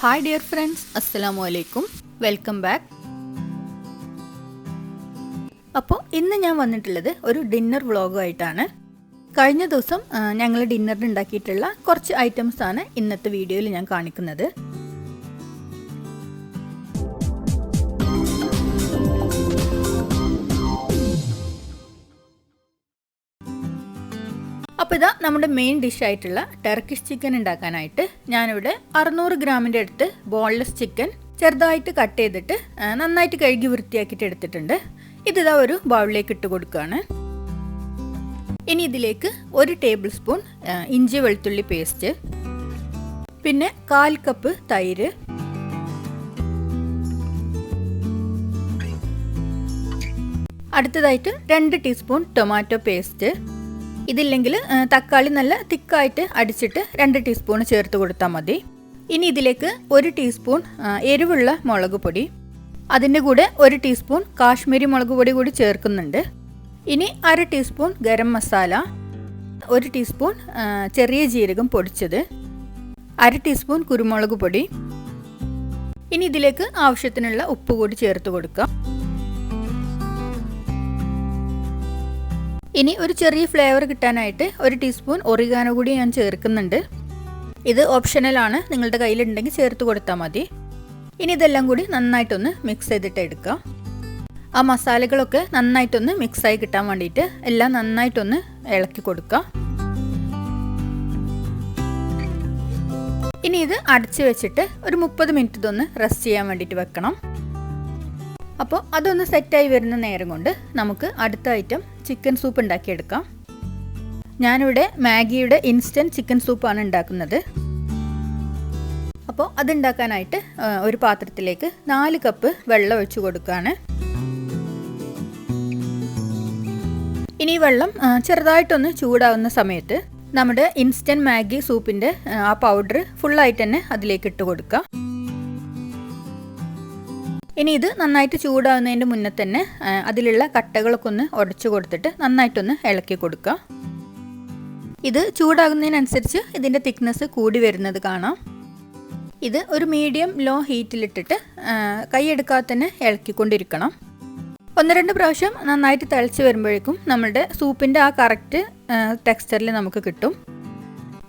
Hi dear friends, അസ്സലാമു അലൈക്കും. Welcome back. അപ്പോൾ ഇന്ന് ഞാൻ വന്നിട്ടുള്ളത് ഒരു ഡിന്നർ വ്ളോഗുമായിട്ടാണ്. കഴിഞ്ഞ ദിവസം ഞങ്ങൾ ഡിന്നറിന് ഉണ്ടാക്കിയിട്ടുള്ള കുറച്ച് ഐറ്റംസാണ് ഇന്നത്തെ വീഡിയോയിൽ ഞാൻ കാണിക്കുന്നത്. അപ്പോൾ ഇതാ നമ്മുടെ മെയിൻ ഡിഷായിട്ടുള്ള ടർക്കിഷ് ചിക്കൻ ഉണ്ടാക്കാനായിട്ട് ഞാനിവിടെ 600 ഗ്രാമിൻ്റെ അടുത്ത് ബോൺലെസ് ചിക്കൻ ചെറുതായിട്ട് കട്ട് ചെയ്തിട്ട് നന്നായിട്ട് കഴുകി വൃത്തിയാക്കിയിട്ട് എടുത്തിട്ടുണ്ട്. ഇതിതാ ഒരു ബൗളിലേക്ക് ഇട്ട് കൊടുക്കുകയാണ്. ഇനി ഇതിലേക്ക് 1 ടേബിൾ സ്പൂൺ ഇഞ്ചി വെളുത്തുള്ളി പേസ്റ്റ്, പിന്നെ 1/4 കപ്പ് തൈര്, അടുത്തതായിട്ട് 2 ടീസ്പൂൺ ടൊമാറ്റോ പേസ്റ്റ്. ഇതില്ലെങ്കിൽ തക്കാളി നല്ല തിക്കായിട്ട് അടിച്ചിട്ട് 2 ടീസ്പൂൺ ചേർത്ത് കൊടുത്താൽ മതി. ഇനി ഇതിലേക്ക് 1 ടീസ്പൂൺ എരിവുള്ള മുളക് പൊടി, അതിൻ്റെ കൂടെ 1 ടീസ്പൂൺ കാശ്മീരി മുളക് പൊടി കൂടി ചേർക്കുന്നുണ്ട്. ഇനി 1/2 ടീസ്പൂൺ ഗരം മസാല, 1 ടീസ്പൂൺ ചെറിയ ജീരകം പൊടിച്ചത്, 1/2 ടീസ്പൂൺ കുരുമുളക് പൊടി. ഇനി ഇതിലേക്ക് ആവശ്യത്തിനുള്ള ഉപ്പ് കൂടി ചേർത്ത് കൊടുക്കാം. ഇനി ഒരു ചെറിയ ഫ്ലേവർ കിട്ടാനായിട്ട് 1 ടീസ്പൂൺ ഒറിഗാനോ കൂടി ഞാൻ ചേർക്കുന്നുണ്ട്. ഇത് ഓപ്ഷണലാണ്, നിങ്ങളുടെ കയ്യിലുണ്ടെങ്കിൽ ചേർത്ത് കൊടുത്താൽ മതി. ഇനി ഇതെല്ലാം കൂടി നന്നായിട്ടൊന്ന് മിക്സ് ചെയ്തിട്ട് എടുക്കുക. ആ മസാലകളൊക്കെ നന്നായിട്ടൊന്ന് മിക്സായി കിട്ടാൻ വേണ്ടിയിട്ട് എല്ലാം നന്നായിട്ടൊന്ന് ഇളക്കി കൊടുക്കുക. ഇനി ഇത് അടച്ച് വെച്ചിട്ട് ഒരു 30 മിനിറ്റ് ഇതൊന്ന് റെസ്റ്റ് ചെയ്യാൻ വേണ്ടിയിട്ട് വെക്കണം. അപ്പോൾ അതൊന്ന് സെറ്റായി വരുന്ന നേരം കൊണ്ട് നമുക്ക് അടുത്ത ഐറ്റം ചിക്കൻ സൂപ്പ് ഉണ്ടാക്കിയെടുക്കാം. ഞാനിവിടെ മാഗിയുടെ ഇൻസ്റ്റൻറ്റ് ചിക്കൻ സൂപ്പാണ് ഉണ്ടാക്കുന്നത്. അപ്പോൾ അതുണ്ടാക്കാനായിട്ട് ഒരു പാത്രത്തിലേക്ക് 4 കപ്പ് വെള്ളം ഒഴിച്ചു കൊടുക്കുകയാണ്. ഇനി വെള്ളം ചെറുതായിട്ടൊന്ന് ചൂടാവുന്ന സമയത്ത് നമ്മുടെ ഇൻസ്റ്റൻറ്റ് മാഗി സൂപ്പിൻ്റെ ആ പൗഡർ ഫുള്ളായിട്ട് തന്നെ അതിലേക്ക് ഇട്ട് കൊടുക്കുക. ഇനി ഇത് നന്നായിട്ട് ചൂടാവുന്നതിൻ്റെ മുന്നേ തന്നെ അതിലുള്ള കട്ടകളൊക്കെ ഒന്ന് ഉടച്ചു കൊടുത്തിട്ട് നന്നായിട്ടൊന്ന് ഇളക്കി കൊടുക്കുക. ഇത് ചൂടാകുന്നതിനനുസരിച്ച് ഇതിൻ്റെ തിക്നെസ് കൂടി വരുന്നത് കാണാം. ഇത് ഒരു മീഡിയം ലോ ഹീറ്റിലിട്ടിട്ട് കൈയെടുക്കാതെ തന്നെ ഇളക്കിക്കൊണ്ടിരിക്കണം. 1-2 പ്രാവശ്യം നന്നായിട്ട് തിളച്ച് വരുമ്പോഴേക്കും നമ്മുടെ സൂപ്പിൻ്റെ ആ കറക്റ്റ് ടെക്സ്ചറിൽ നമുക്ക് കിട്ടും.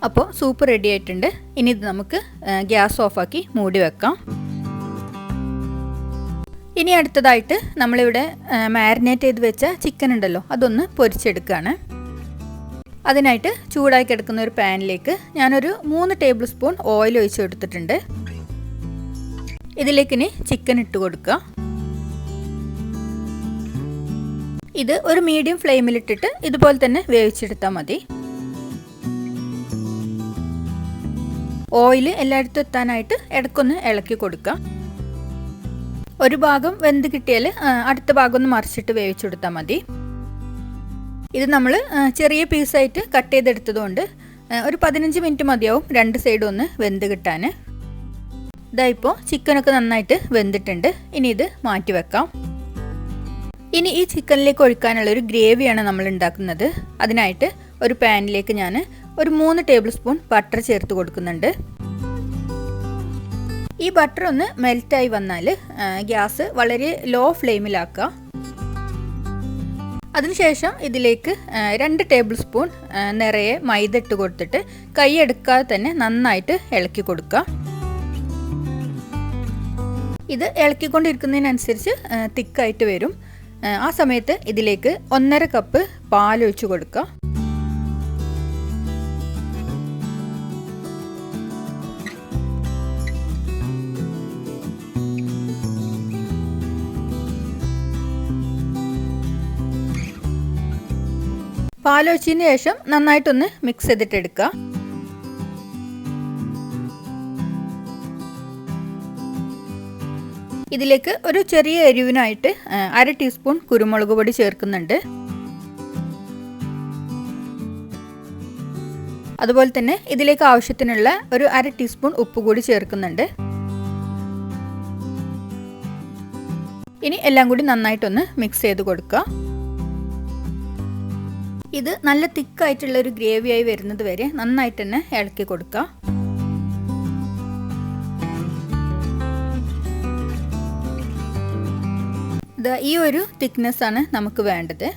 അപ്പോൾ സൂപ്പ് റെഡി ആയിട്ടുണ്ട്. ഇനി ഇത് നമുക്ക് ഗ്യാസ് ഓഫാക്കി മൂടി വെക്കാം. ഇനി അടുത്തതായിട്ട് നമ്മളിവിടെ മാരിനേറ്റ് ചെയ്ത് വെച്ച ചിക്കൻ ഉണ്ടല്ലോ, അതൊന്ന് പൊരിച്ചെടുക്കുകയാണ്. അതിനായിട്ട് ചൂടാക്കി കിടക്കുന്ന ഒരു പാനിലേക്ക് ഞാനൊരു 3 ടേബിൾ സ്പൂൺ ഓയിൽ ഒഴിച്ച് കൊടുത്തിട്ടുണ്ട്. ഇതിലേക്ക് ഇനി ചിക്കൻ ഇട്ട് കൊടുക്കുക. ഇത് ഒരു മീഡിയം ഫ്ലെയിമിലിട്ടിട്ട് ഇതുപോലെ തന്നെ വേവിച്ചെടുത്താൽ മതി. ഓയിൽ എല്ലായിടത്തും എത്താനായിട്ട് ഇടയ്ക്കൊന്ന് ഇളക്കി കൊടുക്കുക. ഒരു ഭാഗം വെന്ത് കിട്ടിയാൽ അടുത്ത ഭാഗം ഒന്ന് മറിച്ചിട്ട് വേവിച്ചെടുത്താൽ മതി. ഇത് നമ്മൾ ചെറിയ പീസായിട്ട് കട്ട് ചെയ്തെടുത്തതുകൊണ്ട് ഒരു 15 മിനിറ്റ് മതിയാവും 2 സൈഡും ഒന്ന് വെന്ത് കിട്ടാൻ. ഇതാ ഇപ്പോൾ ചിക്കനൊക്കെ നന്നായിട്ട് വെന്തിട്ടുണ്ട്. ഇനി ഇത് മാറ്റി വെക്കാം. ഇനി ഈ ചിക്കനിലേക്ക് ഒഴിക്കാനുള്ളൊരു ഗ്രേവിയാണ് നമ്മൾ ഉണ്ടാക്കുന്നത്. അതിനായിട്ട് ഒരു പാനിലേക്ക് ഞാൻ ഒരു 3 ടേബിൾ സ്പൂൺ ബട്ടർ ചേർത്ത് കൊടുക്കുന്നുണ്ട്. ഈ ബട്ടർ ഒന്ന് മെൽറ്റായി വന്നാൽ ഗ്യാസ് വളരെ ലോ ഫ്ലെയിമിലാക്കുക. അതിനുശേഷം ഇതിലേക്ക് 2 ടേബിൾ സ്പൂൺ നിറയെ മൈദ ഇട്ട് കൊടുത്തിട്ട് കൈയെടുക്കാതെ തന്നെ നന്നായിട്ട് ഇളക്കി കൊടുക്കുക. ഇത് ഇളക്കിക്കൊണ്ടിരിക്കുന്നതിനനുസരിച്ച് തിക്കായിട്ട് വരും. ആ സമയത്ത് ഇതിലേക്ക് 1.5 കപ്പ് പാൽ ഒഴിച്ച് കൊടുക്കുക. പാലൊഴിച്ചതിന് ശേഷം നന്നായിട്ടൊന്ന് മിക്സ് ചെയ്തിട്ട് എടുക്കുക. ഇതിലേക്ക് ഒരു ചെറിയ എരിവിനായിട്ട് 1/2 ടീസ്പൂൺ കുരുമുളക് പൊടി ചേർക്കുന്നുണ്ട്. അതുപോലെ തന്നെ ഇതിലേക്ക് ആവശ്യത്തിനുള്ള ഒരു 1/2 ടീസ്പൂൺ ഉപ്പ് കൂടി ചേർക്കുന്നുണ്ട്. ഇനി എല്ലാം കൂടി നന്നായിട്ടൊന്ന് മിക്സ് ചെയ്ത് കൊടുക്കുക. ഇത് നല്ല തിക്കായിട്ടുള്ള ഒരു ഗ്രേവിയായി വരുന്നത് വരെ നന്നായിട്ട് തന്നെ ഇളക്കി കൊടുക്കുക. ഈ ഒരു തിക്നെസ് ആണ് നമുക്ക് വേണ്ടത്.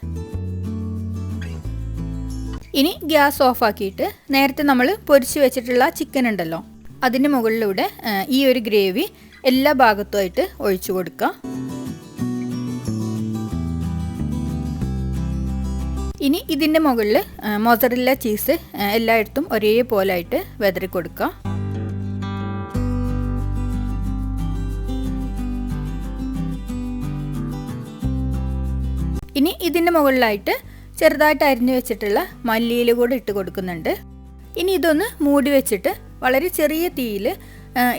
ഇനി ഗ്യാസ് ഓഫ് ആക്കിയിട്ട് നേരത്തെ നമ്മൾ പൊരിച്ച് വെച്ചിട്ടുള്ള ചിക്കൻ ഉണ്ടല്ലോ, അതിൻ്റെ മുകളിലൂടെ ഈ ഒരു ഗ്രേവി എല്ലാ ഭാഗത്തുമായിട്ട് ഒഴിച്ചു കൊടുക്കുക. ഇനി ഇതിൻ്റെ മുകളിൽ മൊസറല്ല ചീസ് എല്ലായിടത്തും ഒരേപോലെ ആയിട്ട് വിതറി കൊടുക്കുക. ഇനി ഇതിൻ്റെ മുകളിലായിട്ട് ചെറുതായിട്ട് അരിഞ്ഞു വെച്ചിട്ടുള്ള മല്ലിയില കൂടെ ഇട്ട് കൊടുക്കുന്നുണ്ട്. ഇനി ഇതൊന്ന് മൂടി വെച്ചിട്ട് വളരെ ചെറിയ തീയിൽ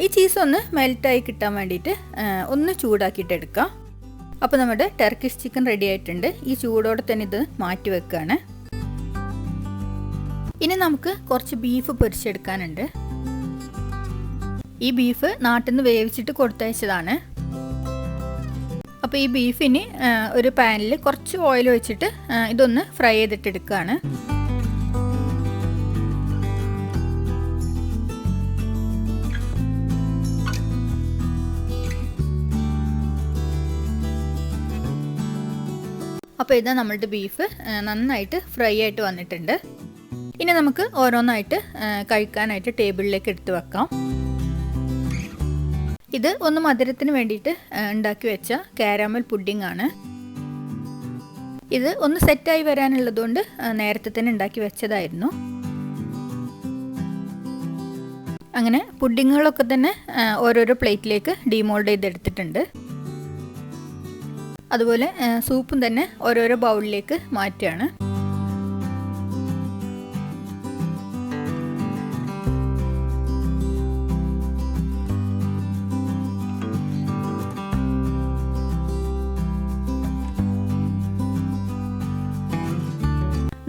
ഈ ചീസ് ഒന്ന് മെൽറ്റായി കിട്ടാൻ വേണ്ടിയിട്ട് ഒന്ന് ചൂടാക്കിയിട്ട് എടുക്കാം. അപ്പോൾ നമ്മുടെ ടർക്കിഷ് ചിക്കൻ റെഡി ആയിട്ടുണ്ട്. ഈ ചൂടോടെ തന്നെ ഇത് മാറ്റി വെക്കുകയാണ്. ഇനി നമുക്ക് കുറച്ച് ബീഫ് പൊരിച്ചെടുക്കാനുണ്ട്. ഈ ബീഫ് നാട്ടിൽ നിന്ന് വേവിച്ചിട്ട് കൊടുത്തയച്ചതാണ്. അപ്പോൾ ഈ ബീഫിന് ഒരു പാനിൽ കുറച്ച് ഓയിൽ ഒഴിച്ചിട്ട് ഇതൊന്ന് ഫ്രൈ ചെയ്തിട്ടെടുക്കുകയാണ്. അപ്പോൾ ഇതാ നമ്മളുടെ ബീഫ് നന്നായിട്ട് ഫ്രൈ ആയിട്ട് വന്നിട്ടുണ്ട്. ഇനി നമുക്ക് ഓരോന്നായിട്ട് കഴിക്കാനായിട്ട് ടേബിളിലേക്ക് എടുത്ത് വെക്കാം. ഇത് ഒന്ന് മധുരത്തിന് വേണ്ടിയിട്ട് ഉണ്ടാക്കി വെച്ച കാരാമൽ പുഡിംഗ് ആണ്. ഇത് ഒന്ന് സെറ്റായി വരാനുള്ളതുകൊണ്ട് നേരത്തെ തന്നെ ഉണ്ടാക്കി വെച്ചതായിരുന്നു. അങ്ങനെ പുഡിങ്ങുകളൊക്കെ തന്നെ ഓരോരോ പ്ലേറ്റിലേക്ക് ഡീമോൾഡ് ചെയ്തെടുത്തിട്ടുണ്ട്. അതുപോലെ സൂപ്പും തന്നെ ഓരോരോ ബൗളിലേക്ക് മാറ്റുകയാണ്.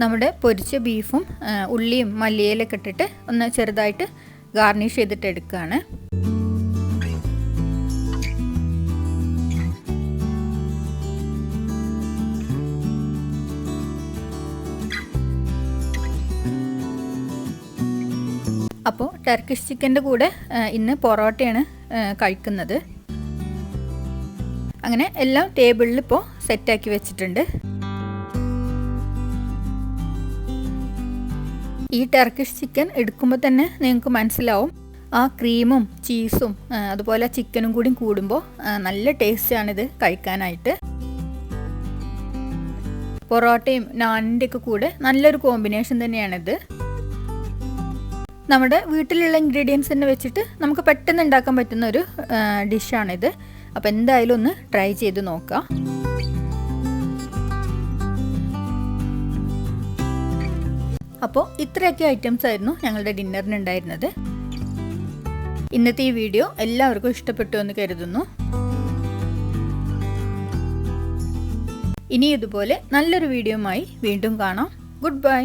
നമ്മുടെ പൊരിച്ച ബീഫും ഉള്ളിയും മല്ലിയിലൊക്കെ ഇട്ടിട്ട് ഒന്ന് ചെറുതായിട്ട് ഗാർണിഷ് ചെയ്തിട്ട് എടുക്കുകയാണ്. അപ്പോൾ ടർക്കിഷ് ചിക്കൻ്റെ കൂടെ ഇന്ന് പൊറോട്ടയാണ് കഴിക്കുന്നത്. അങ്ങനെ എല്ലാം ടേബിളിൽ ഇപ്പോൾ സെറ്റാക്കി വെച്ചിട്ടുണ്ട്. ഈ ടർക്കിഷ് ചിക്കൻ എടുക്കുമ്പോൾ തന്നെ നിങ്ങൾക്ക് മനസ്സിലാവും ആ ക്രീമും ചീസും അതുപോലെ ചിക്കനും കൂടി കൂടുമ്പോൾ നല്ല ടേസ്റ്റാണിത് കഴിക്കാനായിട്ട്. പൊറോട്ടയും നാനിൻ്റെ ഒക്കെ കൂടെ നല്ലൊരു കോമ്പിനേഷൻ തന്നെയാണിത്. നമ്മുടെ വീട്ടിലുള്ള ഇൻഗ്രീഡിയൻസ് തന്നെ വെച്ചിട്ട് നമുക്ക് പെട്ടെന്ന് ഉണ്ടാക്കാൻ പറ്റുന്ന ഒരു ഡിഷാണിത്. അപ്പോൾ എന്തായാലും ഒന്ന് ട്രൈ ചെയ്ത് നോക്കാം. അപ്പോൾ ഇത്രയൊക്കെ ഐറ്റംസ് ആയിരുന്നു ഞങ്ങളുടെ ഡിന്നറിന് ഉണ്ടായിരുന്നത്. ഇന്നത്തെ ഈ വീഡിയോ എല്ലാവർക്കും ഇഷ്ടപ്പെട്ടു എന്ന് കരുതുന്നു. ഇനി ഇതുപോലെ നല്ലൊരു വീഡിയോയുമായി വീണ്ടും കാണാം. Good bye.